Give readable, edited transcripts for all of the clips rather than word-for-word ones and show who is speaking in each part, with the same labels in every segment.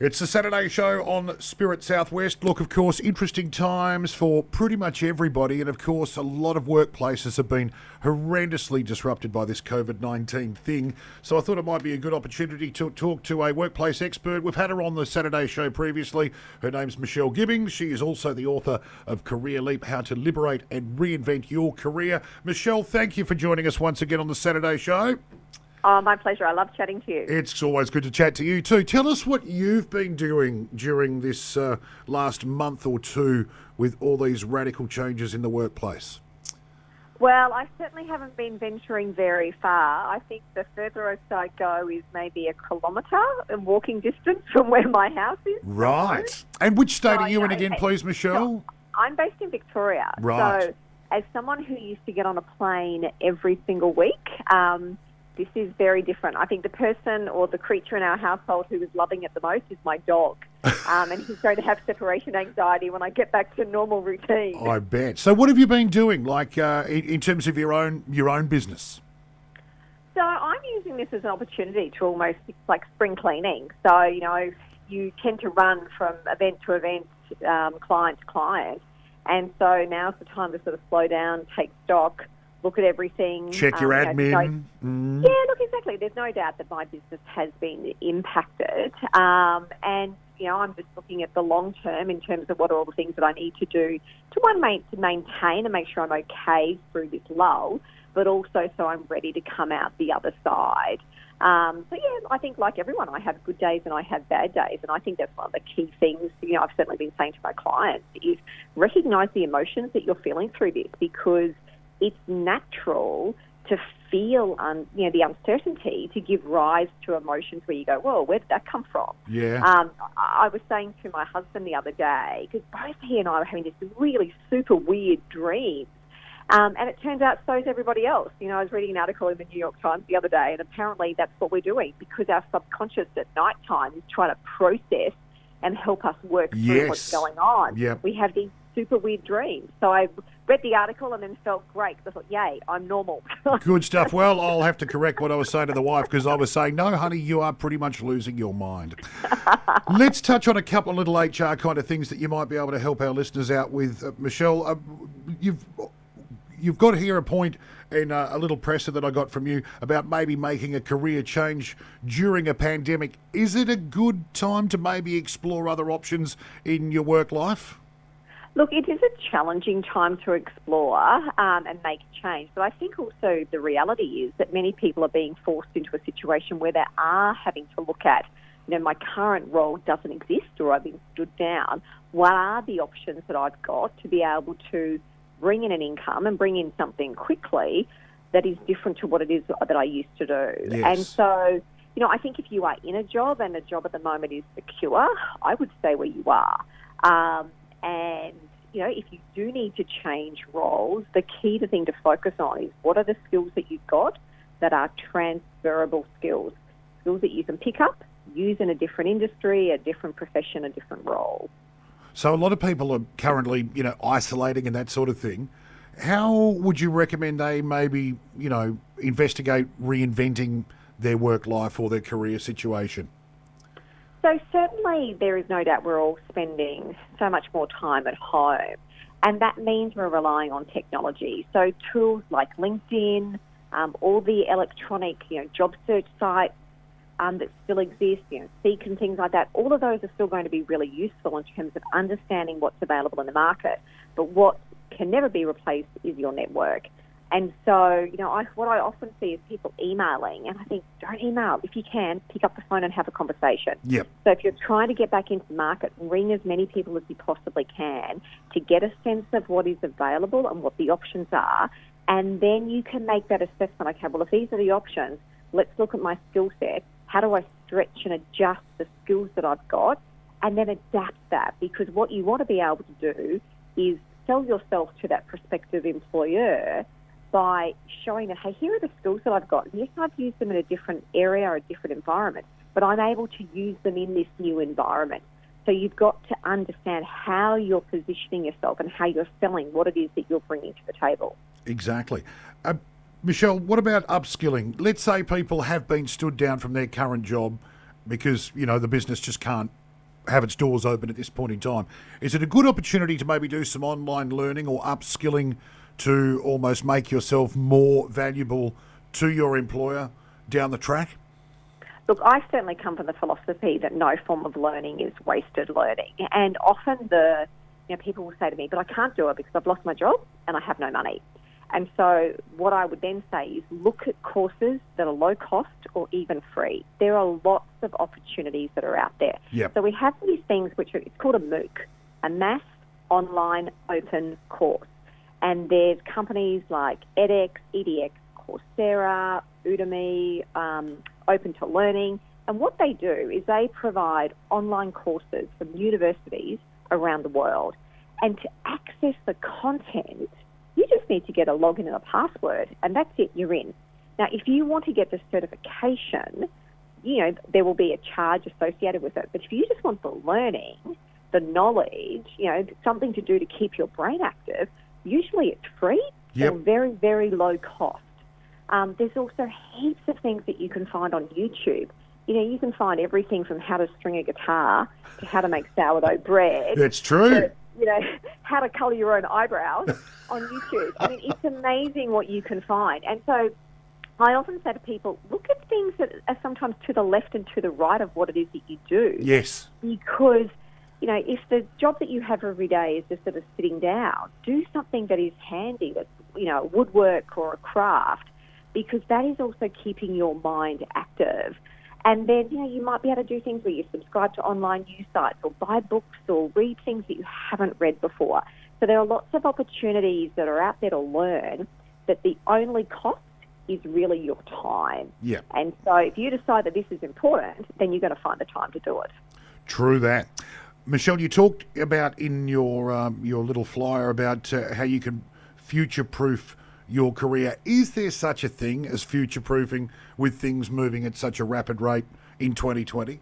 Speaker 1: It's the Saturday show on Spirit Southwest. Look, of course, interesting times for pretty much everybody. And, of course, a lot of workplaces have been horrendously disrupted by this COVID-19 thing. So I thought it might be a good opportunity to talk to a workplace expert. We've had her on the Saturday show previously. Her name's Michelle Gibbings. She is also the author of Career Leap, How to Liberate and Reinvent Your Career. Michelle, thank you for joining us once again on the Saturday show.
Speaker 2: Oh, my pleasure. I love chatting to you.
Speaker 1: It's always good to chat to you too. Tell us what you've been doing during this last month or two with all these radical changes in the workplace.
Speaker 2: Well, I certainly haven't been venturing very far. I think the furthest I go is maybe a kilometre in walking distance from where my house is.
Speaker 1: Right. And which state are you in again, please, Michelle?
Speaker 2: I'm based in Victoria.
Speaker 1: Right.
Speaker 2: So as someone who used to get on a plane every single week, this is very different. I think the person or the creature in our household who is loving it the most is my dog. And he's going to have separation anxiety when I get back to normal routine.
Speaker 1: I bet. So what have you been doing, like in terms of your own business?
Speaker 2: So I'm using this as an opportunity to almost, it's like spring cleaning. So, you tend to run from event to event, client to client. And so now's the time to sort of slow down, take stock, look at everything.
Speaker 1: Check your admin.
Speaker 2: Yeah, look, exactly. There's no doubt that my business has been impacted. And, I'm just looking at the long term in terms of what are all the things that I need to do to maintain and make sure I'm okay through this lull, but also so I'm ready to come out the other side. I think like everyone, I have good days and I have bad days. And I think that's one of the key things, I've certainly been saying to my clients is recognise the emotions that you're feeling through this, because it's natural to feel, the uncertainty to give rise to emotions where you go, whoa, where did that come from?
Speaker 1: Yeah.
Speaker 2: I was saying to my husband the other day, because both he and I were having this really super weird dream. And it turns out so is everybody else. I was reading an article in the New York Times the other day, and apparently that's what we're doing, because our subconscious at night time is trying to process and help us work through what's going on.
Speaker 1: Yep.
Speaker 2: We have these super weird dreams. So I read the article and then felt great. I thought, yay, I'm normal.
Speaker 1: Good stuff. Well, I'll have to correct what I was saying to the wife, because I was saying, no, honey, you are pretty much losing your mind. Let's touch on a couple of little HR kind of things that you might be able to help our listeners out with. Michelle, you've got here a point in a little presser that I got from you about maybe making a career change during a pandemic. Is it a good time to maybe explore other options in your work life?
Speaker 2: Look, it is a challenging time to explore and make a change. But I think also the reality is that many people are being forced into a situation where they are having to look at, my current role doesn't exist or I've been stood down. What are the options that I've got to be able to bring in an income and bring in something quickly that is different to what it is that I used to do?
Speaker 1: Yes.
Speaker 2: And so, I think if you are in a job and the job at the moment is secure, I would stay where you are. And, if you do need to change roles, the key thing to focus on is what are the skills that you've got that are transferable skills that you can pick up, use in a different industry, a different profession, a different role.
Speaker 1: So a lot of people are currently, isolating and that sort of thing. How would you recommend they maybe, investigate reinventing their work life or their career situation?
Speaker 2: So certainly there is no doubt we're all spending so much more time at home, and that means we're relying on technology. So tools like LinkedIn, all the electronic, job search sites that still exist, Seek and things like that, all of those are still going to be really useful in terms of understanding what's available in the market. But what can never be replaced is your network. And so, what I often see is people emailing, and I think, don't email. If you can, pick up the phone and have a conversation.
Speaker 1: Yep.
Speaker 2: So if you're trying to get back into the market, ring as many people as you possibly can to get a sense of what is available and what the options are, and then you can make that assessment. Okay, well, if these are the options, let's look at my skill set. How do I stretch and adjust the skills that I've got, and then adapt that? Because what you want to be able to do is sell yourself to that prospective employer by showing that, hey, here are the skills that I've got. Yes, I've used them in a different area or a different environment, but I'm able to use them in this new environment. So you've got to understand how you're positioning yourself and how you're selling what it is that you're bringing to the table.
Speaker 1: Exactly. Michelle, what about upskilling? Let's say people have been stood down from their current job because, the business just can't have its doors open at this point in time. Is it a good opportunity to maybe do some online learning or upskilling to almost make yourself more valuable to your employer down the track?
Speaker 2: Look, I certainly come from the philosophy that no form of learning is wasted learning. And often people will say to me, but I can't do it because I've lost my job and I have no money. And so what I would then say is look at courses that are low cost or even free. There are lots of opportunities that are out there.
Speaker 1: Yep.
Speaker 2: So we have these things it's called a MOOC, a Mass Online Open Course. And there's companies like edX, Coursera, Udemy, Open to Learning. And what they do is they provide online courses from universities around the world. And to access the content, you just need to get a login and a password, and that's it, you're in. Now, if you want to get the certification, there will be a charge associated with it. But if you just want the learning, the knowledge, something to do to keep your brain active, usually it's free or very, very low cost. There's also heaps of things that you can find on YouTube. You can find everything from how to string a guitar to how to make sourdough bread.
Speaker 1: That's true.
Speaker 2: To, how to colour your own eyebrows on YouTube. I mean, it's amazing what you can find. And so I often say to people, look at things that are sometimes to the left and to the right of what it is that you do.
Speaker 1: Yes.
Speaker 2: Because, if the job that you have every day is just sort of sitting down, do something that is handy, that's, woodwork or a craft, because that is also keeping your mind active. And then, you might be able to do things where you subscribe to online news sites or buy books or read things that you haven't read before. So there are lots of opportunities that are out there to learn that the only cost is really your time.
Speaker 1: Yeah.
Speaker 2: And so if you decide that this is important, then you're going to find the time to do it.
Speaker 1: True that. Michelle, you talked about in your little flyer about how you can future-proof your career. Is there such a thing as future-proofing with things moving at such a rapid rate in 2020?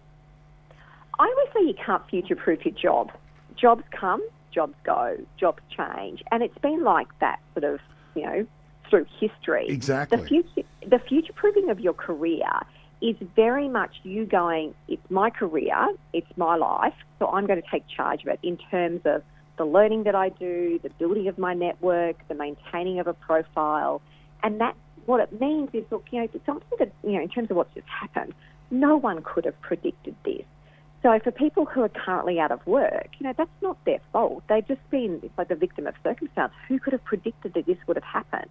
Speaker 2: I always say you can't future-proof your job. Jobs come, jobs go, jobs change. And it's been like that sort of, through history.
Speaker 1: Exactly.
Speaker 2: The future-proofing of your career is very much you going, it's my career, it's my life, so I'm going to take charge of it in terms of the learning that I do, the building of my network, the maintaining of a profile. And that's what it means is, look, it's something that, in terms of what's just happened, no one could have predicted this. So for people who are currently out of work, that's not their fault. They've just been, it's like the victim of circumstance. Who could have predicted that this would have happened?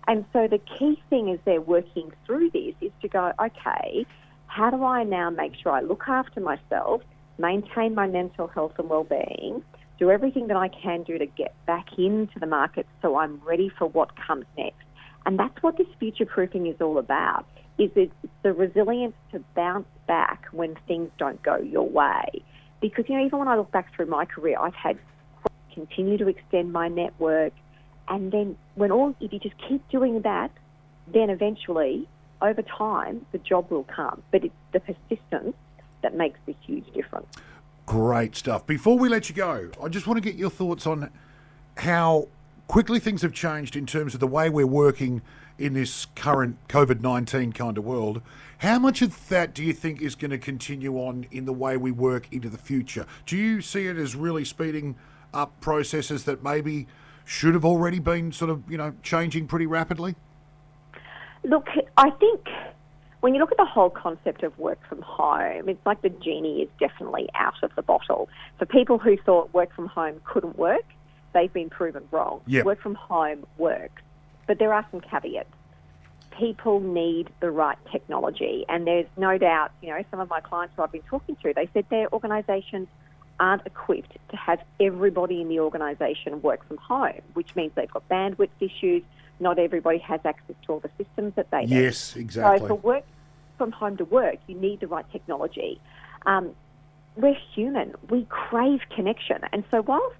Speaker 2: And so the key thing as they're working through this is to go, okay, how do I now make sure I look after myself, maintain my mental health and well-being, do everything that I can do to get back into the market so I'm ready for what comes next. And that's what this future-proofing is all about, is it's the resilience to bounce back when things don't go your way. Because, even when I look back through my career, I've had continue to extend my network. And then if you just keep doing that, then eventually, over time, the job will come. But it's the persistence that makes the huge difference.
Speaker 1: Great stuff. Before we let you go, I just want to get your thoughts on how quickly things have changed in terms of the way we're working in this current COVID-19 kind of world. How much of that do you think is going to continue on in the way we work into the future? Do you see it as really speeding up processes that maybe should have already been sort of, changing pretty rapidly?
Speaker 2: Look, I think when you look at the whole concept of work from home, it's like the genie is definitely out of the bottle. For people who thought work from home couldn't work, they've been proven wrong.
Speaker 1: Yep.
Speaker 2: Work from home works. But there are some caveats. People need the right technology. And there's no doubt, some of my clients who I've been talking to, they said their organisations aren't equipped to have everybody in the organisation work from home, which means they've got bandwidth issues. Not everybody has access to all the systems that they need.
Speaker 1: Yes, exactly.
Speaker 2: So for work from home to work, you need the right technology. We're human. We crave connection. And so whilst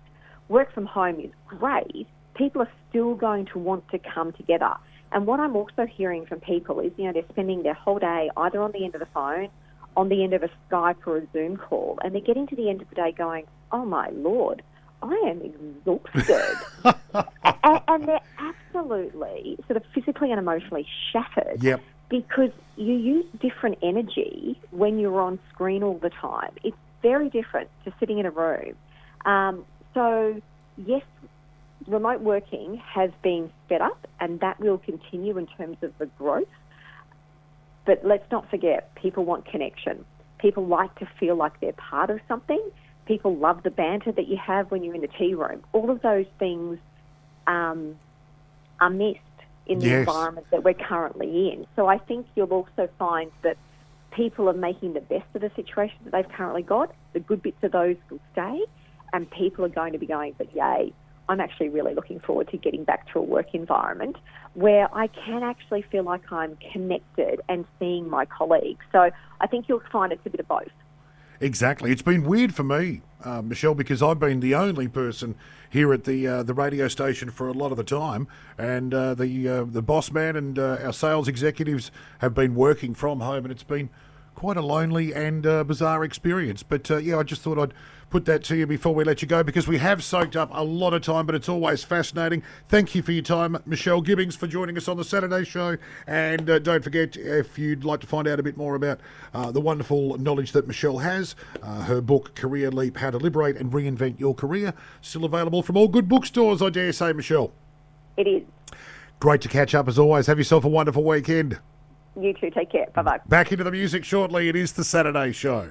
Speaker 2: work from home is great, people are still going to want to come together. And what I'm also hearing from people is, they're spending their whole day either on the end of the phone, on the end of a Skype or a Zoom call, and they're getting to the end of the day going, oh my Lord, I am exhausted. and they're absolutely sort of physically and emotionally shattered.
Speaker 1: Yep.
Speaker 2: because you use different energy when you're on screen all the time. It's very different to sitting in a room. So, yes, remote working has been sped up, and that will continue in terms of the growth. But let's not forget, people want connection. People like to feel like they're part of something. People love the banter that you have when you're in the tea room. All of those things are missed in the environment that we're currently in. So I think you'll also find that people are making the best of the situation that they've currently got. The good bits of those will stay, and people are going to be going, but yay, I'm actually really looking forward to getting back to a work environment where I can actually feel like I'm connected and seeing my colleagues. So I think you'll find it's a bit of both.
Speaker 1: Exactly. It's been weird for me, Michelle, because I've been the only person here at the radio station for a lot of the time, and the boss man and our sales executives have been working from home, and it's been quite a lonely and bizarre experience. But I just thought I'd put that to you before we let you go, because we have soaked up a lot of time, but it's always fascinating. Thank you for your time, Michelle Gibbings, for joining us on the Saturday show. And don't forget, if you'd like to find out a bit more about the wonderful knowledge that Michelle has, her book, Career Leap, How to Liberate and Reinvent Your Career, still available from all good bookstores, I dare say, Michelle.
Speaker 2: It is.
Speaker 1: Great to catch up as always. Have yourself a wonderful weekend.
Speaker 2: You too. Take care. Bye-bye.
Speaker 1: Back into the music shortly. It is the Saturday show.